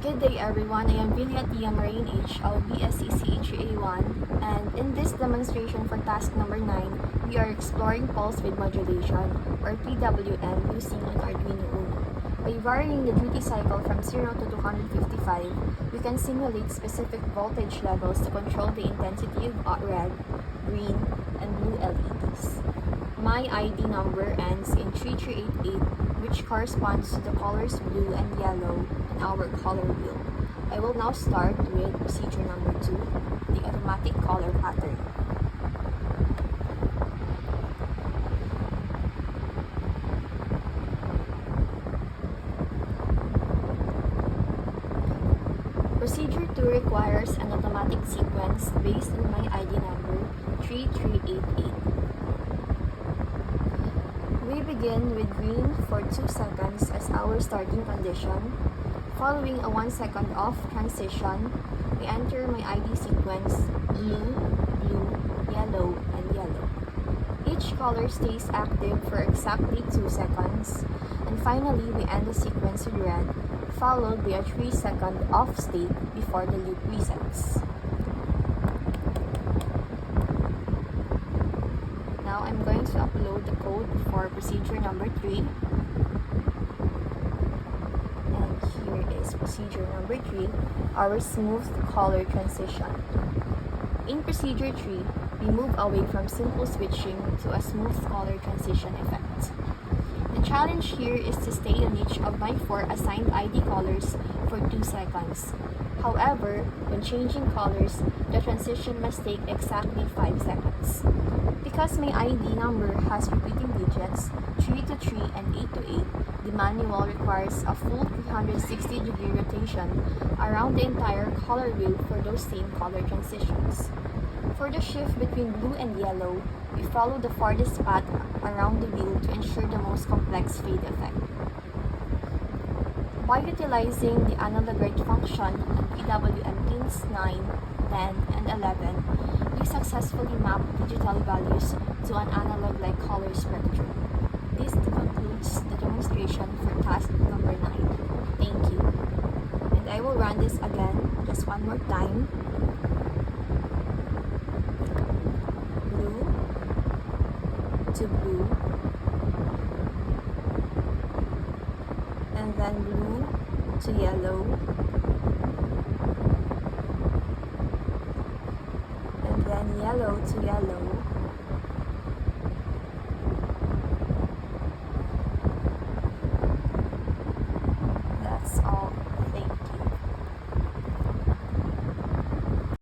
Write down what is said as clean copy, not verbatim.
Good day everyone, I am Vilya Tia Marine H of BSCCHA1, and in this demonstration for task number 9, we are exploring pulse width modulation or PWM using an Arduino Uno. By varying the duty cycle from 0 to 255, we can simulate specific voltage levels to control the intensity of red, green, and blue LEDs. My ID number ends in 3388, which corresponds to the colors blue and yellow in our color wheel. I will now start with procedure number 2, the automatic color pattern. Procedure 2 requires an automatic sequence based on my ID number 3388. We begin with green for 2 seconds as our starting condition. Following a 1 second off transition, we enter my ID sequence blue, blue, yellow, and yellow. Each color stays active for exactly 2 seconds. And finally, we end the sequence with red, followed by a 3 second off state before the loop resets. Now I'm going to upload the code for procedure number 3. And here is procedure number 3, our smooth color transition. In procedure 3, we move away from simple switching to a smooth color transition effect. The challenge here is to stay on each of my 4 assigned ID colors for 2 seconds. However, when changing colors, the transition must take exactly 5 seconds. Because my ID number has repeating digits, 3 to 3 and 8 to 8, the manual requires a full 360-degree rotation around the entire color wheel for those same color transitions. For the shift between blue and yellow, we follow the farthest path around the wheel to ensure the most complex fade effect. By utilizing the analog rate function on PWM pins 9, 10, and 11, we successfully map digital values to an analog-like color spectrum. This concludes the demonstration for task number 9. Thank you. And I will run this again just one more time. Blue to blue, and then blue to yellow, and then yellow to yellow,